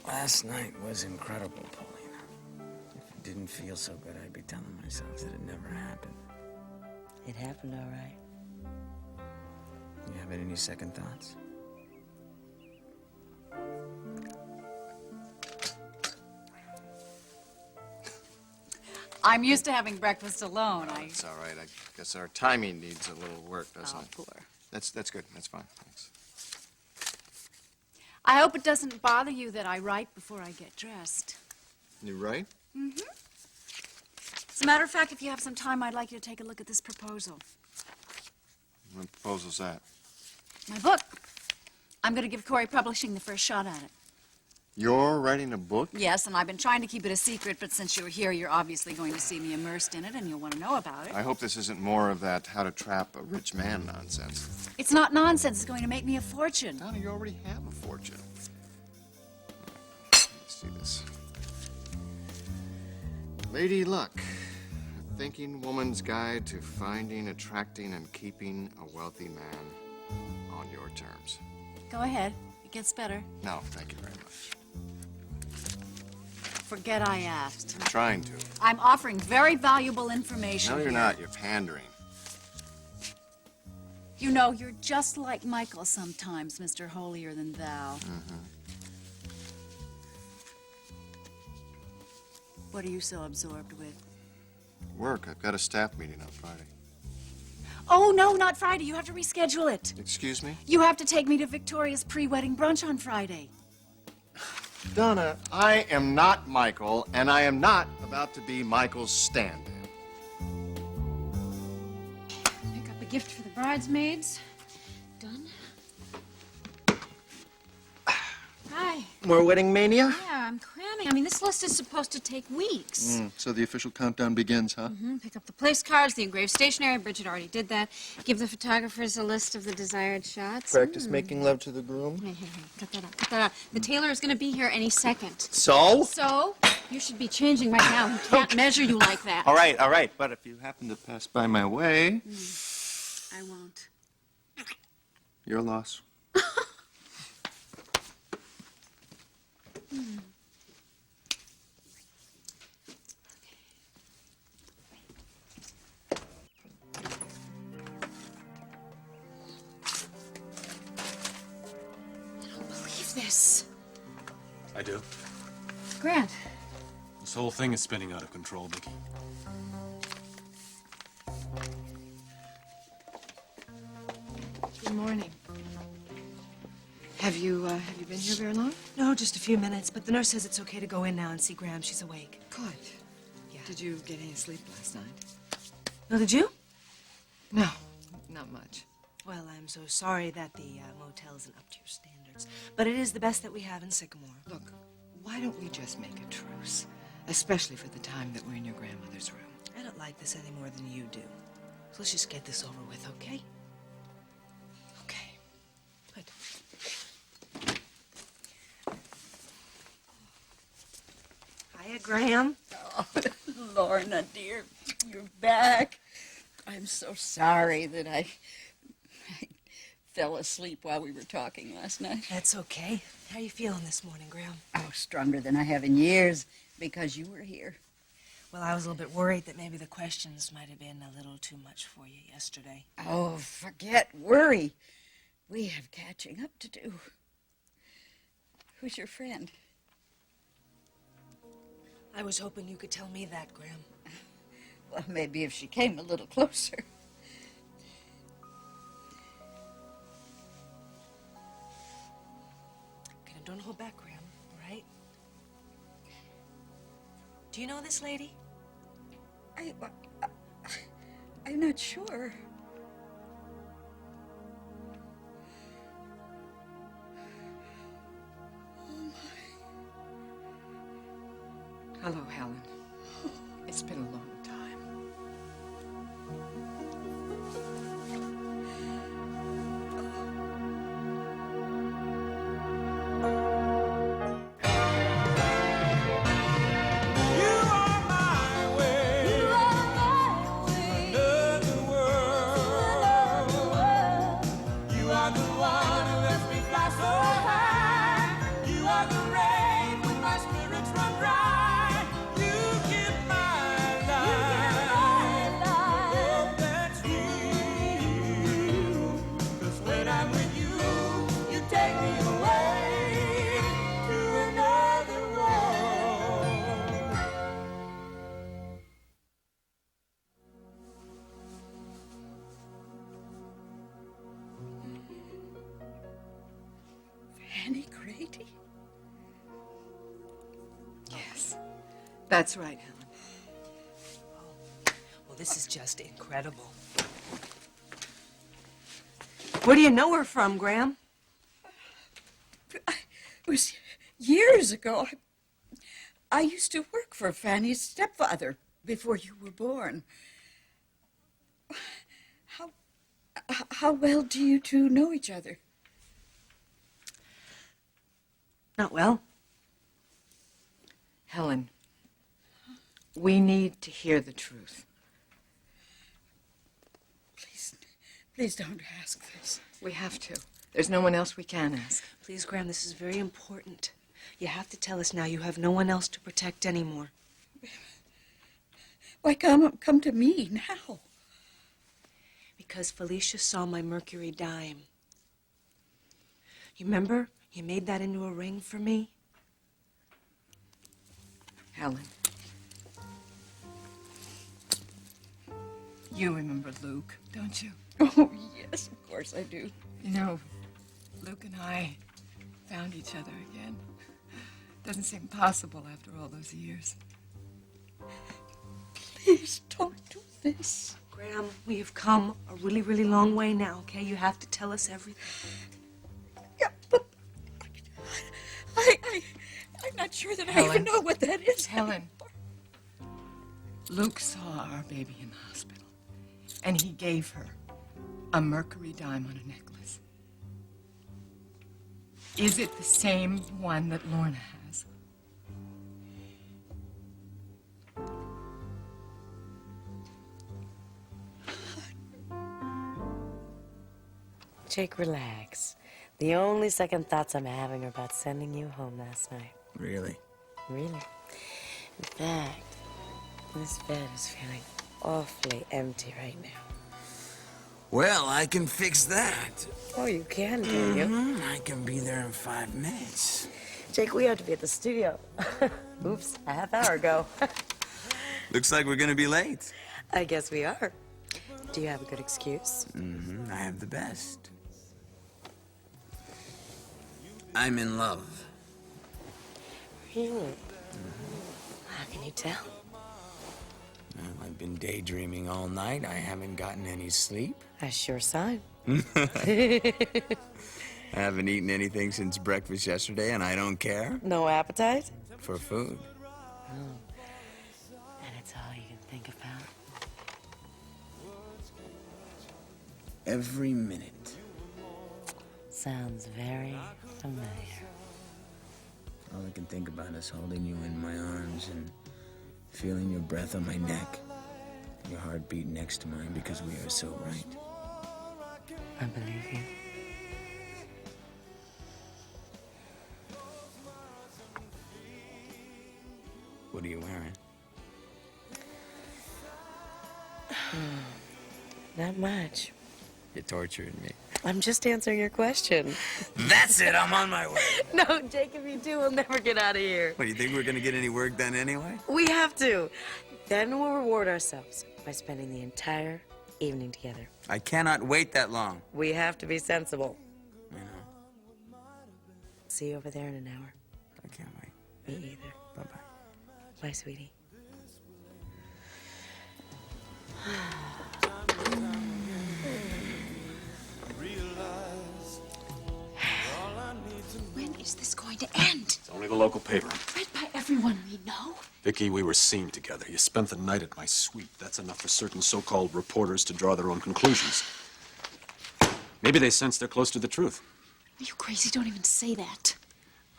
Last night was incredible, Paulina. If it didn't feel so good, I'd be telling myself that it never happened. It happened all right. You having any second thoughts? I'm used to having breakfast alone. It's all right. I guess our timing needs a little work, doesn't it? Poor. That's good. That's fine. Thanks. I hope it doesn't bother you that I write before I get dressed. You right? Mm-hmm. As a matter of fact, if you have some time, I'd like you to take a look at this proposal. What proposal's that? My book. I'm going to give Corey Publishing the first shot at it. You're writing a book? Yes, and I've been trying to keep it a secret, but since you're here, you're obviously going to see me immersed in it, and you'll want to know about it. I hope this isn't more of that how to trap a rich man nonsense. It's not nonsense. It's going to make me a fortune. Donna, you already have a fortune. Let's see this. Lady Luck, a thinking woman's guide to finding, attracting, and keeping a wealthy man on your terms. Go ahead. It gets better. No, thank you very much. Forget I asked. I'm trying to. I'm offering very valuable information. No, you're here. not. You're pandering. You know, you're just like Michael sometimes, Mr. Holier Than Thou. Mm-hmm. What are you so absorbed with? Work. I've got a staff meeting on Friday. Oh, no, not Friday. You have to reschedule it. Excuse me? You have to take me to Victoria's pre-wedding brunch on Friday. Donna, I am not Michael, and I am not about to be Michael's stand-in. Pick up a gift for the bridesmaids. Done. Hi. More wedding mania? Yeah, I'm cramming. I mean, this list is supposed to take weeks. So the official countdown begins, huh? Pick up the place cards, the engraved stationery. Bridget already did that. Give the photographers a list of the desired shots. Practice making love to the groom. Hey, cut that out, cut that out. The tailor is going to be here any second. So? So, you should be changing right now. He can't measure you like that. All right. But if you happen to pass by my way, I won't. your loss. This. I do. Grant. This whole thing is spinning out of control, Vicky. Good morning. Have you been here very long? No, just a few minutes, but the nurse says it's okay to go in now and see Graham. She's awake. Good. Yeah. Did you get any sleep last night? No, did you? No, not much. Well, I'm so sorry that the motel isn't up to your standards, but it is the best that we have in Sycamore. Look, why don't we just make a truce? Especially for the time that we're in your grandmother's room. I don't like this any more than you do. So let's just get this over with, okay? Okay. Good. Hiya, Graham. Oh, Lorna, dear, you're back. I'm so sorry that I fell asleep while we were talking last night. That's okay. How are you feeling this morning, Graham? Oh, stronger than I have in years because you were here. Well, I was a little bit worried that maybe the questions might have been a little too much for you yesterday. Oh, forget worry. We have catching up to do. Who's your friend? I was hoping you could tell me that, Graham. Well, maybe if she came a little closer. Okay, now don't hold back, Graham, all right? Do you know this lady? I'm not sure. Hello, Helen. It's been a long time. You are the one who lets me fly so high. You are the rain Fanny Grady? Yes, that's right, Helen. Well, this is just incredible. Where do you know her from, Graham? It was years ago. I used to work for Fanny's stepfather before you were born. How well do you two know each other? Not well. Helen, we need to hear the truth. Please don't ask this. We have to. There's no one else we can ask. Please, Graham, this is very important. You have to tell us now. You have no one else to protect anymore. Why come to me now? Because Felicia saw my Mercury dime. You remember? You made that into a ring for me. Helen. You remember Luke, don't you? Oh, yes, of course I do. You know, Luke and I found each other again. Doesn't seem possible after all those years. Please don't do this. Graham, we have come a really, really long way now, okay? You have to tell us everything. Yeah, but I'm not sure that I even know what that is. Helen. Luke saw our baby in the hospital, and he gave her a Mercury dime on a necklace. Is it the same one that Lorna has? Jake, relax. The only second thoughts I'm having are about sending you home last night. Really? Really? In fact, this bed is feeling awfully empty right now. Well, I can fix that. Oh, you can, can you? I can be there in 5 minutes. Jake, we have to be at the studio. Oops, a half hour ago. Looks like we're gonna be late. I guess we are. Do you have a good excuse? I have the best. I'm in love. Really? How can you tell? Well, I've been daydreaming all night. I haven't gotten any sleep. A sure sign. I haven't eaten anything since breakfast yesterday, and I don't care No appetite? for food. Oh. And it's all you can think about? Every minute. Sounds very familiar. All I can think about is holding you in my arms and feeling your breath on my neck. Your heartbeat next to mine because we are so right. I believe you. What are you wearing? Not much. You tortured me. I'm just answering your question. That's it, I'm on my way. No, Jake, if you do, we'll never get out of here. What, do you think we're gonna get any work done anyway? We have to. Then we'll reward ourselves by spending the entire evening together. I cannot wait that long. We have to be sensible. I know. See you over there in an hour. I can't wait. Me either. Bye-bye. Bye, sweetie. When is this going to end? It's only the local paper. Read by everyone we know. Vicky, we were seen together. You spent the night at my suite. That's enough for certain so-called reporters to draw their own conclusions. Maybe they sense they're close to the truth. Are you crazy? Don't even say that.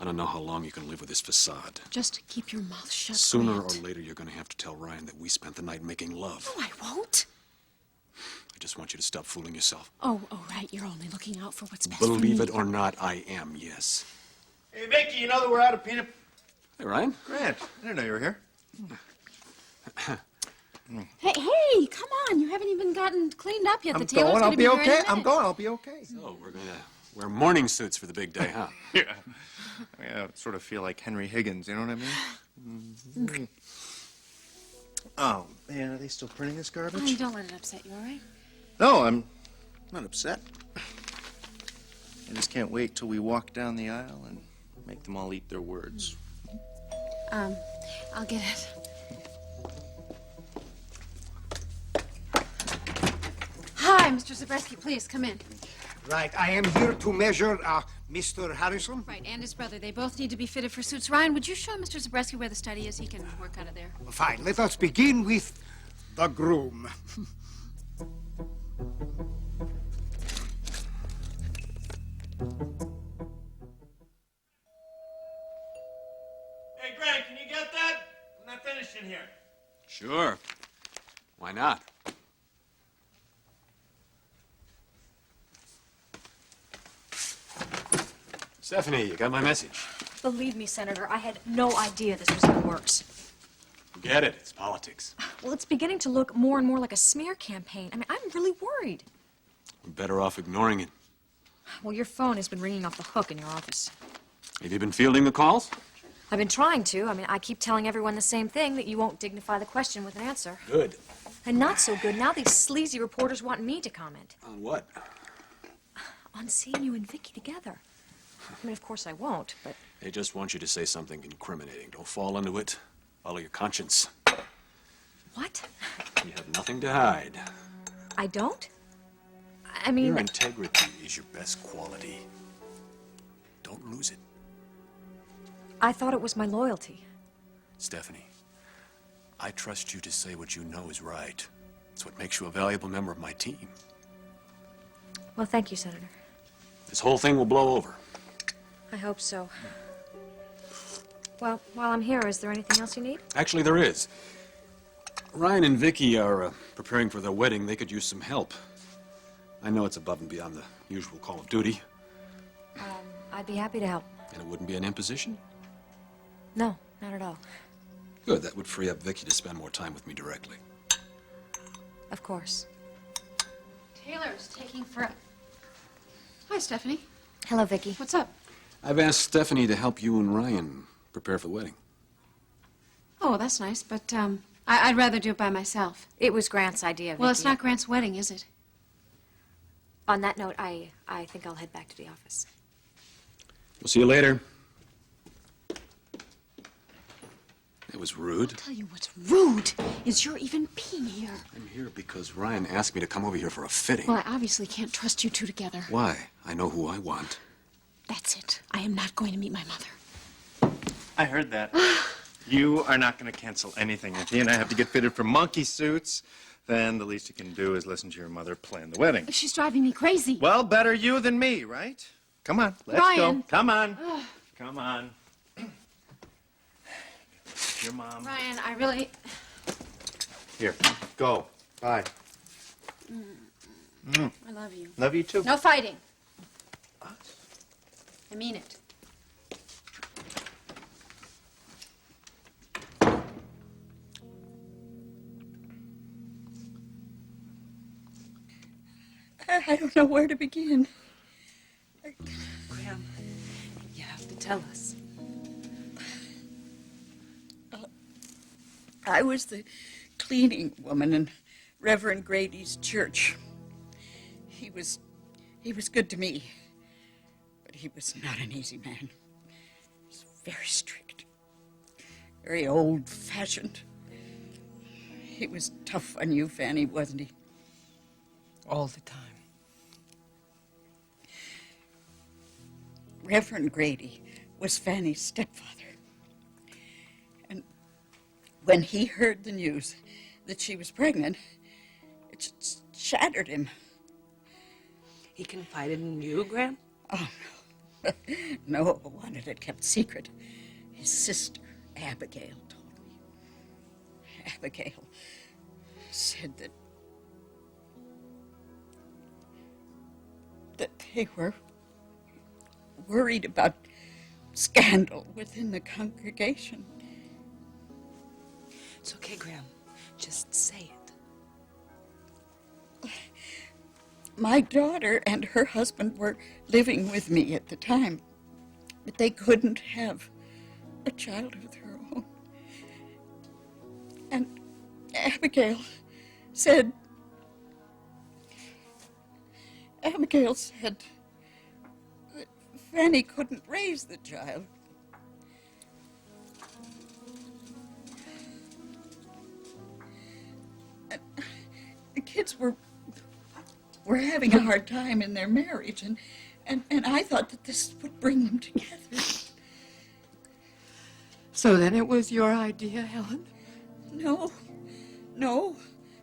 I don't know how long you can live with this facade. Just keep your mouth shut. Sooner or Grant. later, you're going to have to tell Ryan that we spent the night making love. No, I won't. I just want you to stop fooling yourself. Oh, right. You're only looking out for what's best Believe for it me. or not, I am, yes. Hey, Vicky, you know that we're out of peanut... Hey, Ryan. Grant, I didn't know you were here. Hey, come on. You haven't even gotten cleaned up yet. I'm The tailor's going, gonna I'll be here okay. any I'm minute. going, I'll be okay. So, we're going to wear morning suits for the big day, huh? Yeah. I sort of feel like Henry Higgins, you know what I mean? Mhm. Oh, man, are they still printing this garbage? Honey, don't let it upset you, all right? No, I'm not upset. I just can't wait till we walk down the aisle and make them all eat their words. I'll get it. Hi, Mr. Zabreski, please come in. Right, I am here to measure Mr. Harrison. Right, and his brother. They both need to be fitted for suits. Ryan, would you show Mr. Zabreski where the study is? He can work out of there. Fine, let us begin with the groom. Hey, Greg, can you get that? I'm not finished in here. Sure. Why not? Stephanie, you got my message. Believe me, Senator, I had no idea this was in the works. Forget it. It's politics. Well, it's beginning to look more and more like a smear campaign. I mean, I'm really worried. We're better off ignoring it. Well, your phone has been ringing off the hook in your office. Have you been fielding the calls? I've been trying to. I mean, I keep telling everyone the same thing, that you won't dignify the question with an answer. Good. And not so good. Now these sleazy reporters want me to comment. On what? On seeing you and Vicky together. I mean, of course I won't, but... They just want you to say something incriminating. Don't fall into it. Follow your conscience. What? You have nothing to hide. I don't? I mean... Your integrity is your best quality. Don't lose it. I thought it was my loyalty. Stephanie, I trust you to say what you know is right. It's what makes you a valuable member of my team. Well, thank you, Senator. This whole thing will blow over. I hope so. Well, while I'm here, is there anything else you need? Actually, there is. Ryan and Vicky are preparing for their wedding. They could use some help. I know it's above and beyond the usual call of duty. I'd be happy to help. And it wouldn't be an imposition? No, not at all. Good. That would free up Vicky to spend more time with me directly. Of course. Taylor's taking forever. Hi, Stephanie. Hello, Vicky. What's up? I've asked Stephanie to help you and Ryan prepare for the wedding. Oh, that's nice, but I'd rather do it by myself. It was Grant's idea, Vicky. Well, it's not Grant's wedding, is it? On that note, I think I'll head back to the office. We'll see you later. It was rude. I'll tell you what's rude is you're even being here. I'm here because Ryan asked me to come over here for a fitting. Well, I obviously can't trust you two together. Why? I know who I want. That's it. I am not going to meet my mother. I heard that. You are not going to cancel anything. If he and I have to get fitted for monkey suits, then the least you can do is listen to your mother plan the wedding. She's driving me crazy. Well, better you than me, right? Come on, let's Ryan. go. Come on. Come on. Your mom. Ryan, I really... Here, go. Bye. I love you. Love you too. No fighting. I mean it. I don't know where to begin. Graham, you have to tell us. I was the cleaning woman in Reverend Grady's church. He was good to me, but he was not an easy man. He was very strict, very old-fashioned. He was tough on you, Fanny, wasn't he? All the time. Reverend Grady was Fanny's stepfather. And when he heard the news that she was pregnant, it just shattered him. He confided in you, Graham? Oh, no. No, wanted it kept secret. His sister, Abigail, told me. Abigail said that they were worried about scandal within the congregation. It's okay, Graham. Just say it. My daughter and her husband were living with me at the time, but they couldn't have a child of their own. And Abigail said Fanny couldn't raise the child. And the kids were having a hard time in their marriage, and I thought that this would bring them together. So then it was your idea, Helen? No.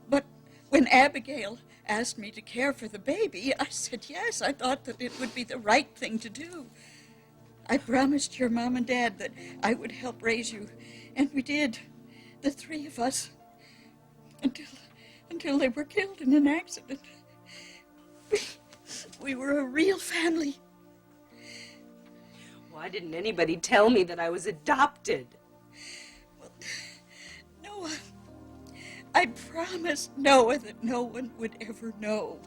But when Abigail asked me to care for the baby, I said yes. I thought that it would be the right thing to do. I promised your mom and dad that I would help raise you, and we did, the three of us, until they were killed in an accident. We were a real family. Why didn't anybody tell me that I was adopted? Well, Noah, I promised Noah that no one would ever know.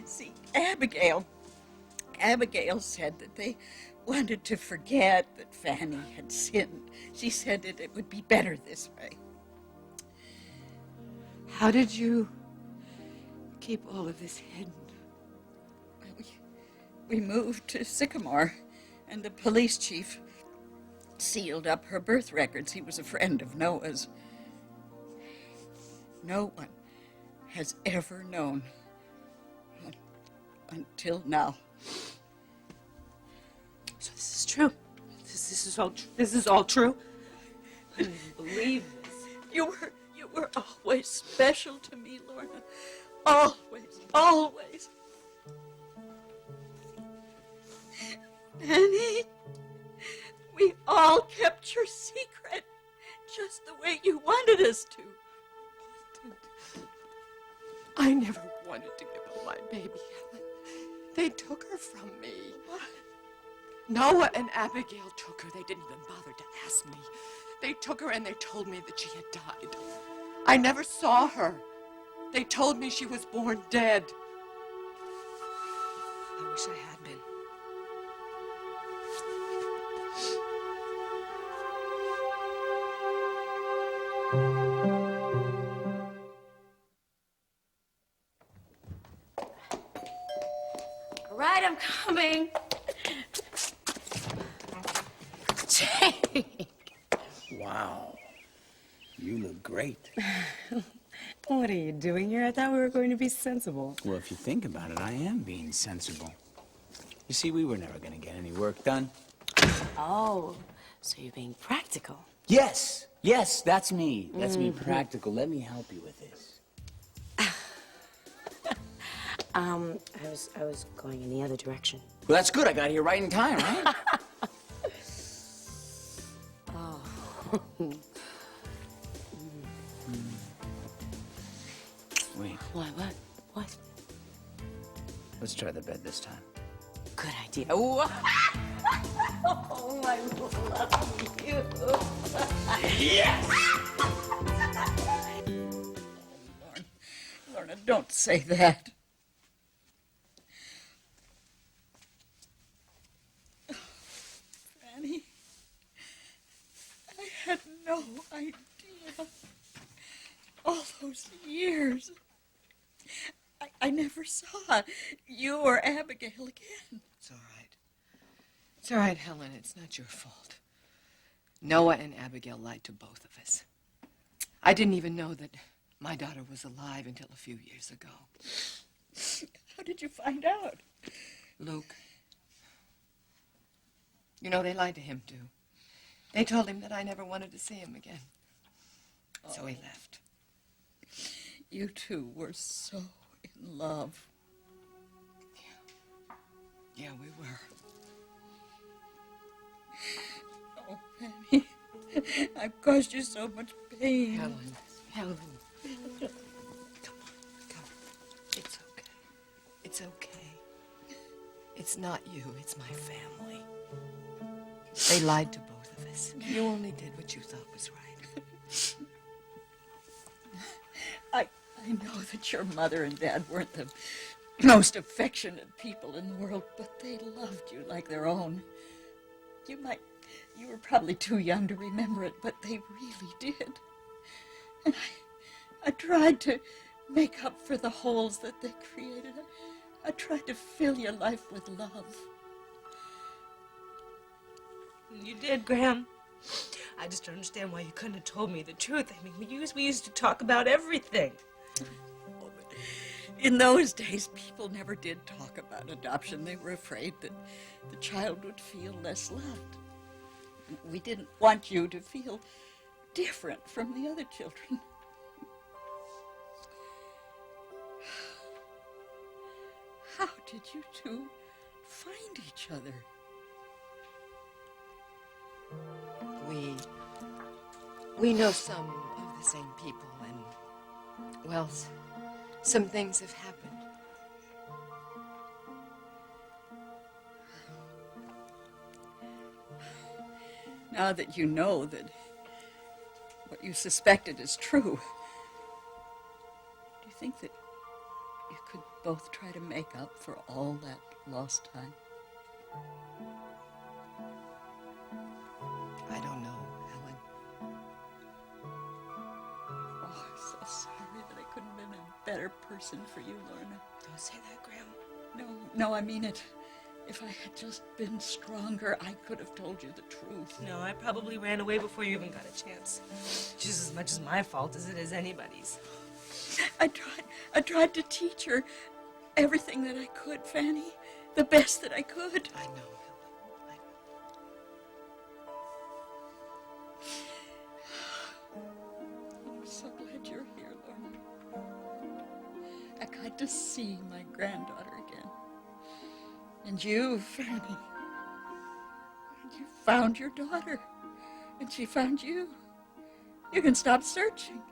See, Abigail said that they wanted to forget that Fanny had sinned. She said that it would be better this way. How did you keep all of this hidden? We moved to Sycamore, and the police chief sealed up her birth records. He was a friend of Noah's. No one has ever known until now. So this is true. This is all true. I don't even believe this. You were always special to me, Lorna. Always. Fanny, we all kept your secret just the way you wanted us to. I never wanted to give up my baby, Helen. They took her from me. What? Noah and Abigail took her. They didn't even bother to ask me. They took her and they told me that she had died. I never saw her. They told me she was born dead. I wish I had been. All right, I'm coming. Jake. Wow. You look great. What are you doing here? I thought we were going to be sensible. Well, if you think about it, I am being sensible. You see, we were never going to get any work done. Oh, so you're being practical. Yes, that's me. That's me practical. Let me help you with this. I was going in the other direction. Well, that's good. I got here right in time, right? Oh. Wait. What? Let's try the bed this time. Good idea. Oh, I love you. Yes! Lorna, don't say that. Fanny, I had no idea. All those years. I never saw you or Abigail again. It's all right. It's all right, Helen. It's not your fault. Noah and Abigail lied to both of us. I didn't even know that my daughter was alive until a few years ago. How did you find out? Luke. You know, they lied to him, too. They told him that I never wanted to see him again. So he left. You two were so in love. Yeah, we were. Oh, Fanny, I've caused you so much pain. Helen. Come on. It's okay. It's okay. It's not you, it's my family. They lied to both of us. You only did what you thought was right. I know that your mother and dad weren't the most affectionate people in the world, but they loved you like their own. You were probably too young to remember it, but they really did. And I tried to make up for the holes that they created. I tried to fill your life with love. You did, Graham. I just don't understand why you couldn't have told me the truth. I mean, we used to talk about everything. In those days, people never did talk about adoption. They were afraid that the child would feel less loved. We didn't want you to feel different from the other children. How did you two find each other? We know some of the same people, and, well, some things have happened. Now that you know that what you suspected is true, do you think that you could both try to make up for all that lost time? I don't know, Helen. Oh, I'm so sorry that I couldn't have been a better person for you, Lorna. Don't say that, Graham. No, I mean it. If I had just been stronger, I could have told you the truth. No, I probably ran away before you even got a chance. Just as much as my fault as it is anybody's. I tried to teach her everything that I could, Fanny. The best that I could. I know, Helen. I'm so glad you're here, Lorna. I got to see my granddaughter again. And you, Fanny. You found your daughter. And she found you. You can stop searching.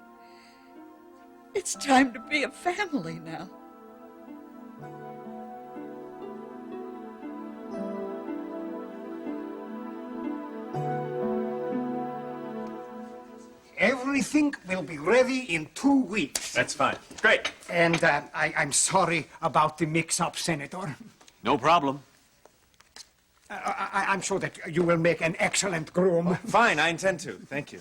It's time to be a family now. Everything will be ready in 2 weeks. That's fine. Great. And I'm sorry about the mix-up, Senator. No problem. I'm sure that you will make an excellent groom. Fine, I intend to. Thank you.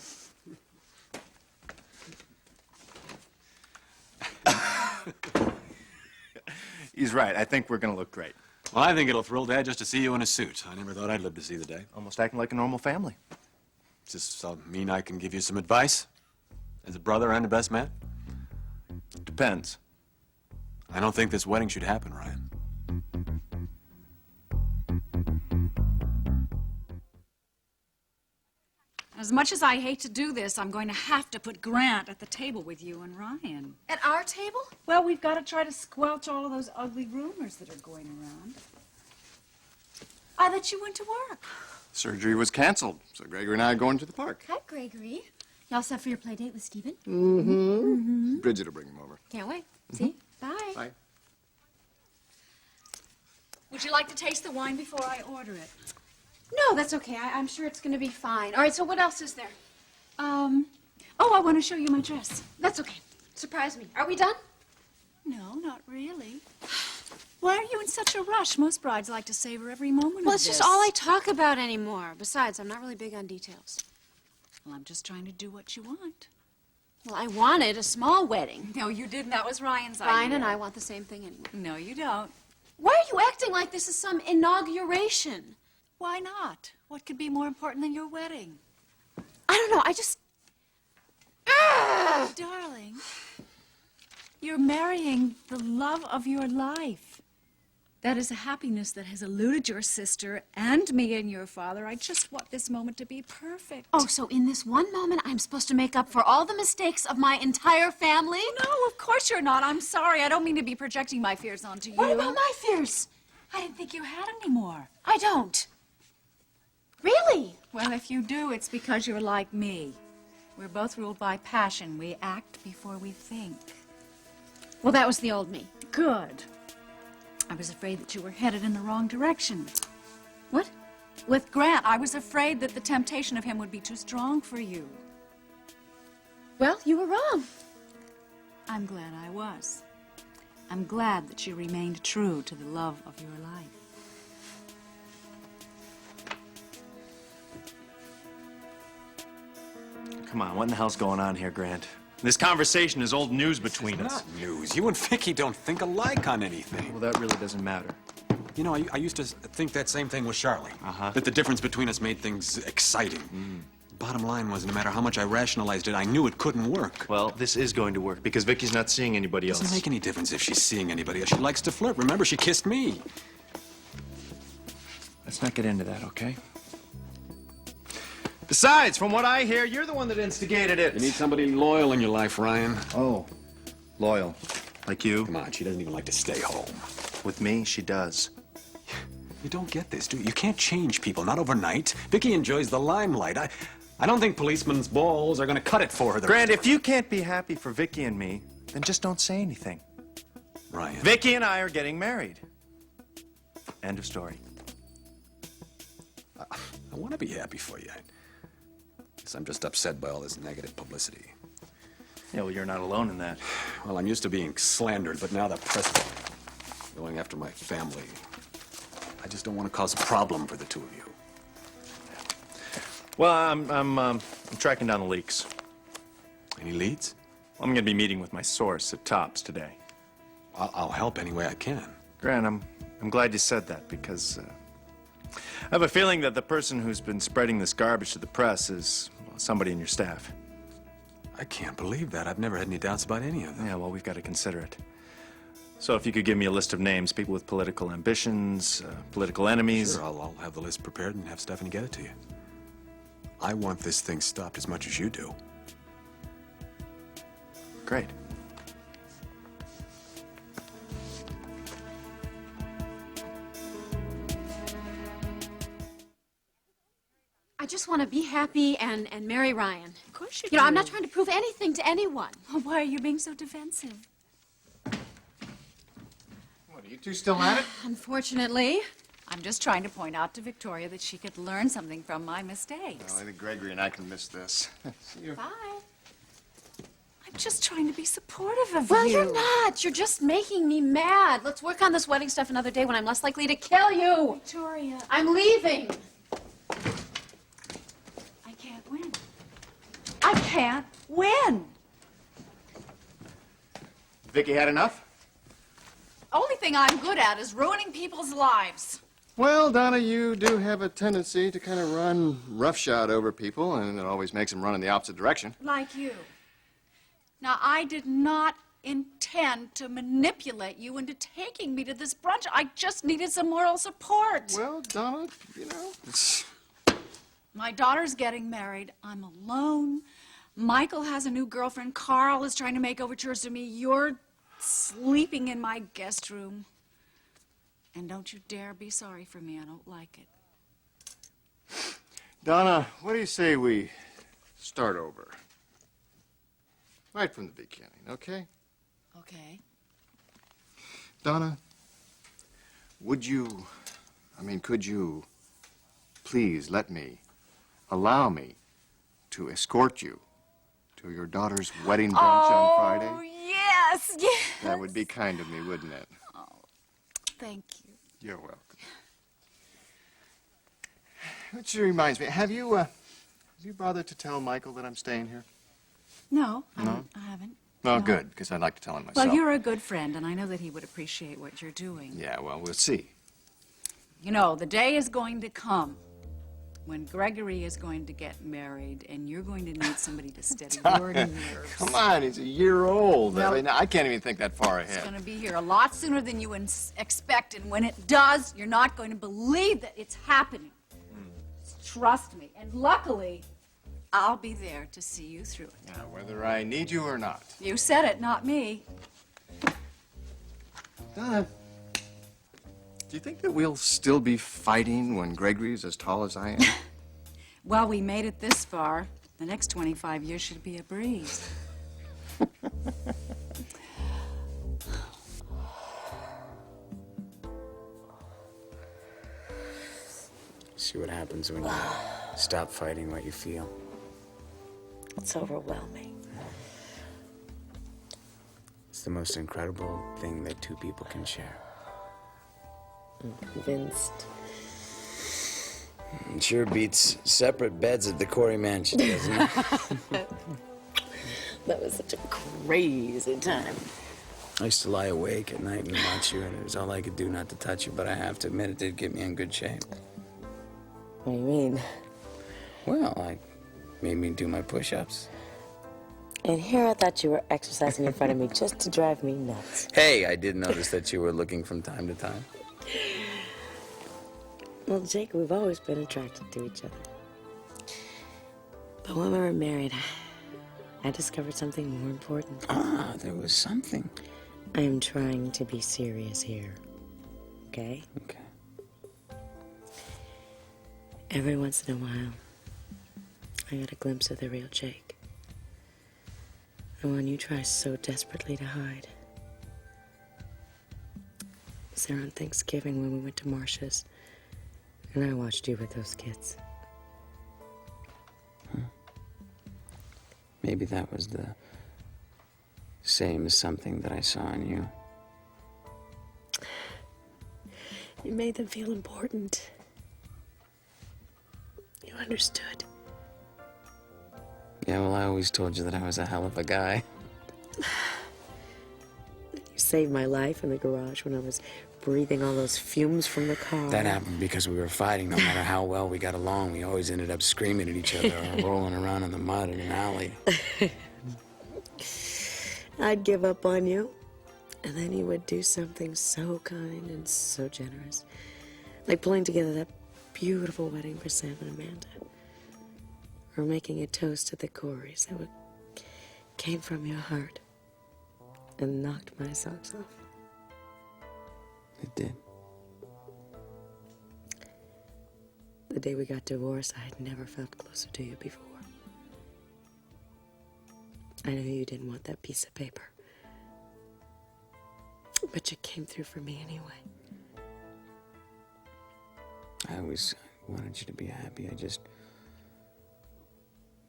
He's right. I think we're going to look great. Well, I think it'll thrill Dad just to see you in a suit. I never thought I'd live to see the day. Almost acting like a normal family. Does this mean I can give you some advice? As a brother and a best man? Depends. I don't think this wedding should happen, Ryan. As much as I hate to do this, I'm going to have to put Grant at the table with you and Ryan. At our table? Well, we've got to try to squelch all of those ugly rumors that are going around. I thought you went to work. Surgery was canceled, so Gregory and I are going to the park. Hi, Gregory. Y'all set for your play date with Stephen? Bridget will bring him over. Can't wait. See? Bye. Bye. Would you like to taste the wine before I order it? No, that's okay. I'm sure it's going to be fine. All right, so what else is there? Oh, I want to show you my dress. That's okay. Surprise me. Are we done? No, not really. Why are you in such a rush? Most brides like to savor every moment Well, of it's this. just all I talk about anymore. Besides, I'm not really big on details. Well, I'm just trying to do what you want. Well, I wanted a small wedding. No, you didn't. That was Ryan's idea. Ryan and I want the same thing anyway. No, you don't. Why are you acting like this is some inauguration? Why not? What could be more important than your wedding? I don't know. I just... Darling, you're marrying the love of your life. That is a happiness that has eluded your sister and me and your father. I just want this moment to be perfect. Oh, so in this one moment, I'm supposed to make up for all the mistakes of my entire family? No, of course you're not. I'm sorry. I don't mean to be projecting my fears onto you. What about my fears? I didn't think you had any more. I don't. Really? Well, if you do, it's because you're like me. We're both ruled by passion. We act before we think. Well, that was the old me. Good. I was afraid that you were headed in the wrong direction. What? With Grant, I was afraid that the temptation of him would be too strong for you. Well, you were wrong. I'm glad I was. I'm glad that you remained true to the love of your life. Come on, what in the hell's going on here, Grant? This conversation is old news between us. Not news. You and Vicky don't think alike on anything. Well, that really doesn't matter. You know, I used to think that same thing with Charlie. That the difference between us made things exciting. Bottom line was, no matter how much I rationalized it, I knew it couldn't work. Well, this is going to work because Vicky's not seeing anybody else. Doesn't make any difference if she's seeing anybody else. She likes to flirt. Remember, she kissed me. Let's not get into that, okay? Besides, from what I hear, you're the one that instigated it. You need somebody loyal in your life, Ryan. Oh, loyal. Like you? Come on, she doesn't even like to stay home. With me, she does. You don't get this, do you? You can't change people, not overnight. Vicky enjoys the limelight. I don't think policemen's balls are gonna cut it for her. Grant, if you can't be happy for Vicky and me, then just don't say anything. Ryan. Vicky and I are getting married. End of story. I want to be happy for you. Guess I'm just upset by all this negative publicity. Yeah, well, you're not alone in that. Well, I'm used to being slandered, but now the press is going after my family. I just don't want to cause a problem for the two of you. Well, I'm tracking down the leaks. Any leads? I'm going to be meeting with my source at Tops today. I'll help any way I can. Grant, I'm glad you said that because I have a feeling that the person who's been spreading this garbage to the press is somebody in your staff. I can't believe that. I've never had any doubts about any of them. Yeah, well, we've got to consider it. So if you could give me a list of names, people with political ambitions, political enemies. Sure, I'll have the list prepared and have Stephanie get it to you. I want this thing stopped as much as you do. Great. I just want to be happy and marry Ryan. Of course you You know, I'm not trying to prove anything to anyone. Why are you being so defensive? What, are you two still at it? Unfortunately. I'm just trying to point out to Victoria that she could learn something from my mistakes. Well, I think Gregory and I can miss this. See you. Bye. I'm just trying to be supportive of Well, you. you're not. You're just making me mad. Let's work on this wedding stuff another day when I'm less likely to kill you. Victoria, I'm leaving. I can't win. I can't win. Vicky had enough? Only thing I'm good at is ruining people's lives. Well, Donna, you do have a tendency to kind of run roughshod over people, and it always makes them run in the opposite direction. Like you. Now, I did not intend to manipulate you into taking me to this brunch. I just needed some moral support. Well, Donna, you know, it's... My daughter's getting married. I'm alone. Michael has a new girlfriend. Carl is trying to make overtures to me. You're sleeping in my guest room. And don't you dare be sorry for me. I don't like it. Donna, what do you say we start over? Right from the beginning, okay? Okay. Donna, could you please allow me to escort you to your daughter's wedding brunch on Friday? Oh, yes, yes. That would be kind of me, wouldn't it? Oh, thank you. You're welcome. Which reminds me, have you bothered to tell Michael that I'm staying here? No, No? I haven't. Oh, No. good, because I'd like to tell him myself. Well, you're a good friend, and I know that he would appreciate what you're doing. Yeah, well, we'll see. You know, the day is going to come when Gregory is going to get married, and you're going to need somebody to steady your nerves. Come on, he's a year old. Well, I mean, I can't even think that far It's ahead. going to be here a lot sooner than you expect, and when it does, you're not going to believe that it's happening. Trust me. And luckily, I'll be there to see you through it. Now, whether I need you or not. You said it, not me. Donna, do you think that we'll still be fighting when Gregory's as tall as I am? Well, we made it this far. The next 25 years should be a breeze. See what happens when you stop fighting what you feel. It's overwhelming. It's the most incredible thing that two people can share. I'm convinced. It sure beats separate beds at the Corey Mansion, doesn't it? That was such a crazy time. I used to lie awake at night and watch you, and it was all I could do not to touch you, but I have to admit it did get me in good shape. What do you mean? Well, I made me do my push-ups. And here I thought you were exercising in front of me just to drive me nuts. Hey, I did notice that you were looking from time to time. Well, Jake, we've always been attracted to each other. But when we were married, I discovered something more important. Ah, there was something. I am trying to be serious here. Okay? Okay. Every once in a while, I get a glimpse of the real Jake. The one you try so desperately to hide. I was there on Thanksgiving when we went to Marcia's, and I watched you with those kids. Maybe that was the same as something that I saw in you. You made them feel important. You understood. Yeah, well, I always told you that I was a hell of a guy. You saved my life in the garage when I was breathing all those fumes from the car. That happened because we were fighting. No matter how well we got along, we always ended up screaming at each other or rolling around in the mud in an alley. I'd give up on you, and then you would do something so kind and so generous. Like pulling together that beautiful wedding for Sam and Amanda. Or making a toast to the Corys that came from your heart and knocked my socks off. It did. The day we got divorced, I had never felt closer to you before. I knew you didn't want that piece of paper. But you came through for me anyway. I always wanted you to be happy. I just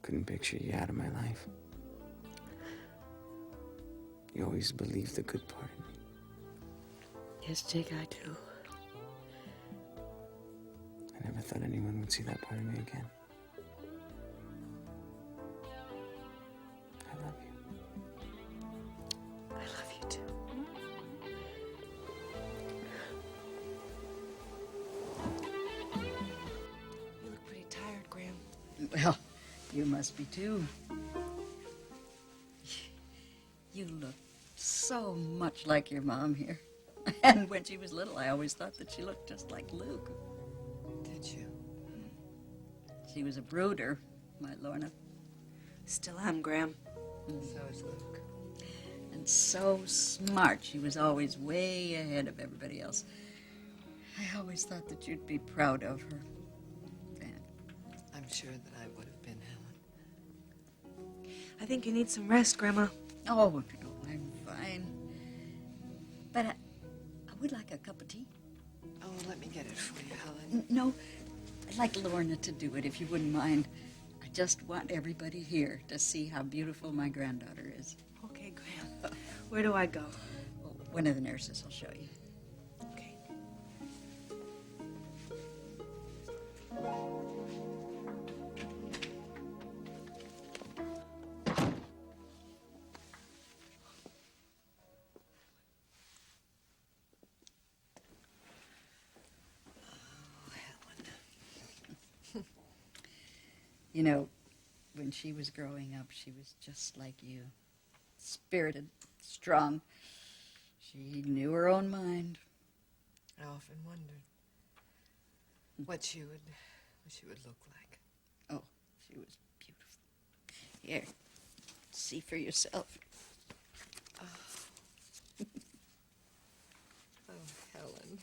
couldn't picture you out of my life. You always believed the good part in me. Yes, Jake, I do. I never thought anyone would see that part of me again. I love you. I love you too. You look pretty tired, Graham. Well, you must be too. You look so much like your mom here. And when she was little, I always thought that she looked just like Luke. Did you? She was a brooder, my Lorna. Still am, Graham. So is Luke. And so smart. She was always way ahead of everybody else. I always thought that you'd be proud of her. I'm sure that I would have been, Helen. I think you need some rest, Grandma. Oh, no, I'm fine. But I would like a cup of tea. Oh, let me get it for you, Helen. No, I'd like Lorna to do it, if you wouldn't mind. I just want everybody here to see how beautiful my granddaughter is. Okay, Graham. Where do I go? Well, one of the nurses will show you. Okay. You know, when she was growing up, she was just like you. Spirited, strong. She knew her own mind. I often wondered what she would look like. Oh, she was beautiful. Here, see for yourself. Oh, Helen.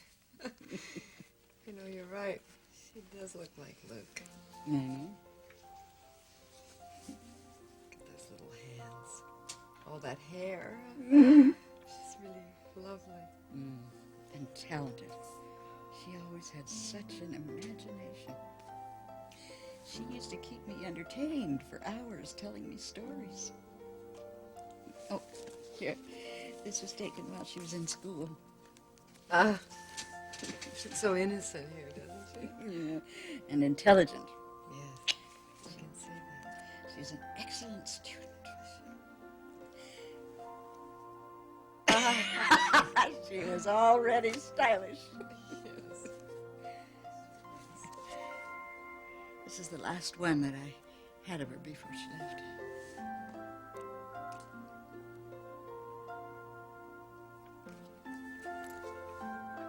You know, you're right. She does look like Luke. Mm-hmm. Look at those little hands. All that hair. She's really lovely. And talented. She always had such an imagination. She used to keep me entertained for hours telling me stories. Oh, here. This was taken while she was in school. Ah. She's so innocent here, doesn't she? Yeah, and intelligent. Yes, I can see that. She's an excellent student. She was already stylish. This is the last one that I had of her before she left.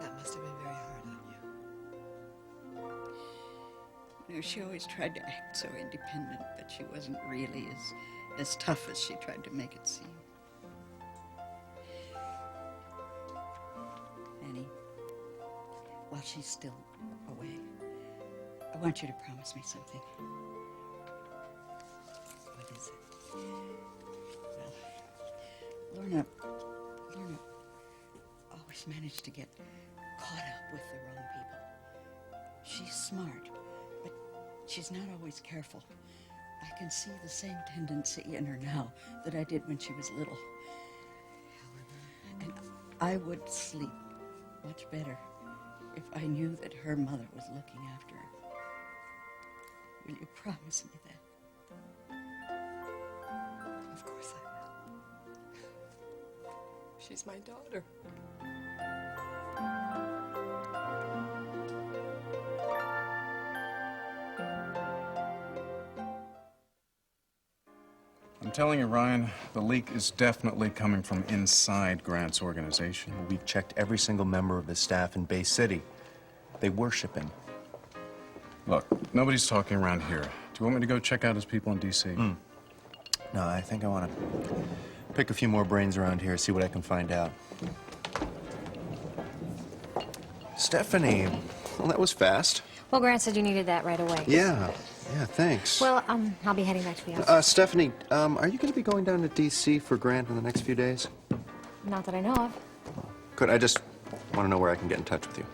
That must have been very hard on you. You know, she always tried to act so independent, but she wasn't really as tough as she tried to make it seem. Annie, while she's still away, I want you to promise me something. What is it? Well, Lorna always managed to get caught up with the wrong people. She's smart, but she's not always careful. I can see the same tendency in her now that I did when she was little. And I would sleep much better if I knew that her mother was looking after her. Will you promise me that? Of course I will. She's my daughter. I'm telling you, Ryan, the leak is definitely coming from inside Grant's organization. We've checked every single member of his staff in Bay City. They worship him. Look, nobody's talking around here. Do you want me to go check out his people in D.C.? No, I think I want to pick a few more brains around here, see what I can find out. Stephanie, well, that was fast. Well, Grant said you needed that right away. Yeah, thanks. Well, I'll be heading back to the office. Stephanie, are you going to be going down to D.C. for Grant in the next few days? Not that I know of. Good, I just want to know where I can get in touch with you.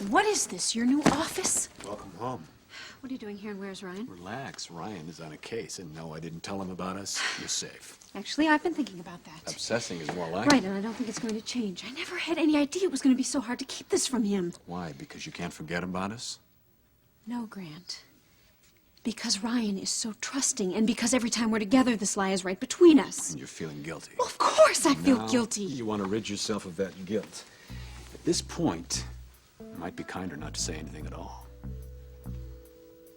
What is this, your new office? Welcome home. What are you doing here and where's Ryan? Relax. Ryan is on a case, and no, I didn't tell him about us. You're safe. Actually, I've been thinking about that. Obsessing is more like Right, and I don't think it's going to change. I never had any idea it was going to be so hard to keep this from him. Why? Because you can't forget about us? No, Grant. Because Ryan is so trusting, and because every time we're together, this lie is right between us. And you're feeling guilty. Well, of course I feel Now, guilty. You want to rid yourself of that guilt. At this point, it might be kinder not to say anything at all.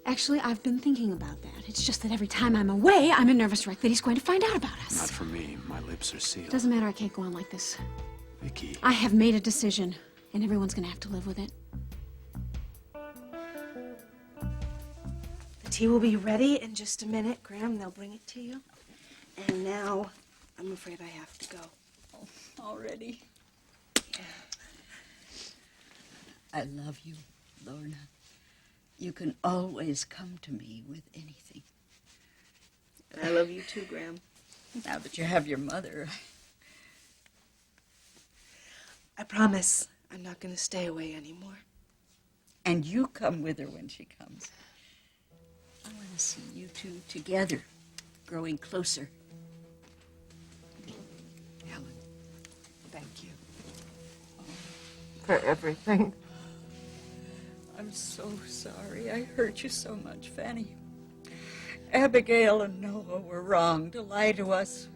Actually, I've been thinking about that. It's just that every time I'm away, I'm a nervous wreck that he's going to find out about us. Not for me. My lips are sealed. Doesn't matter, I can't go on like this. Vicky. I have made a decision, and everyone's going to have to live with it. The tea will be ready in just a minute, Graham. They'll bring it to you. And now, I'm afraid I have to go. Oh, already? I love you, Lorna. You can always come to me with anything. I love you too, Graham. Now that you have your mother. I promise I'm not going to stay away anymore. And you come with her when she comes. I want to see you two together, growing closer. Helen. Thank you. For everything. I'm so sorry I hurt you so much, Fanny. Abigail and Noah were wrong to lie to us.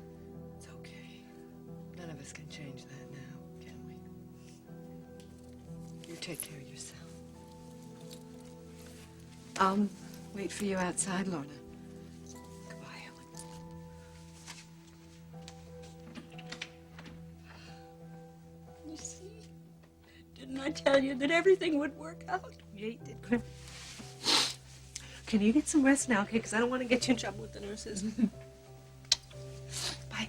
It's okay. None of us can change that now, can we? You take care of yourself. I'll wait for you outside, Lorna. Goodbye, Helen. You see? Didn't I tell you that everything would work out? Yeah, you did, Graham. Can you get some rest now, okay? Because I don't want to get you in trouble with the nurses. Bye.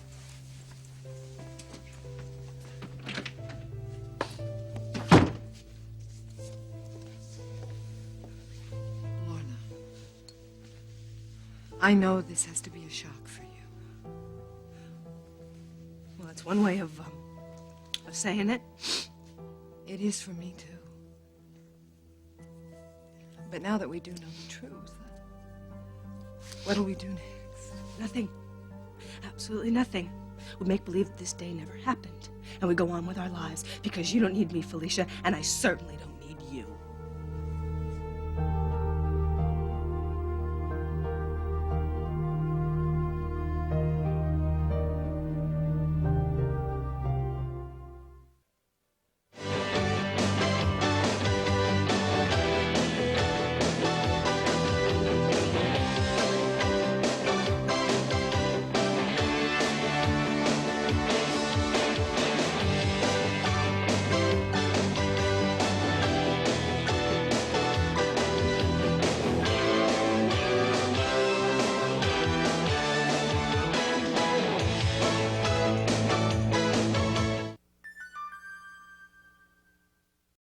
Lorna, I know this has to be a shock for you. Well, that's one way of saying it. It is for me, too. But now that we do know the truth, what'll we do next? Nothing. Absolutely nothing. We make believe that this day never happened. and we go on with our lives because you don't need me, Felicia, and I certainly don't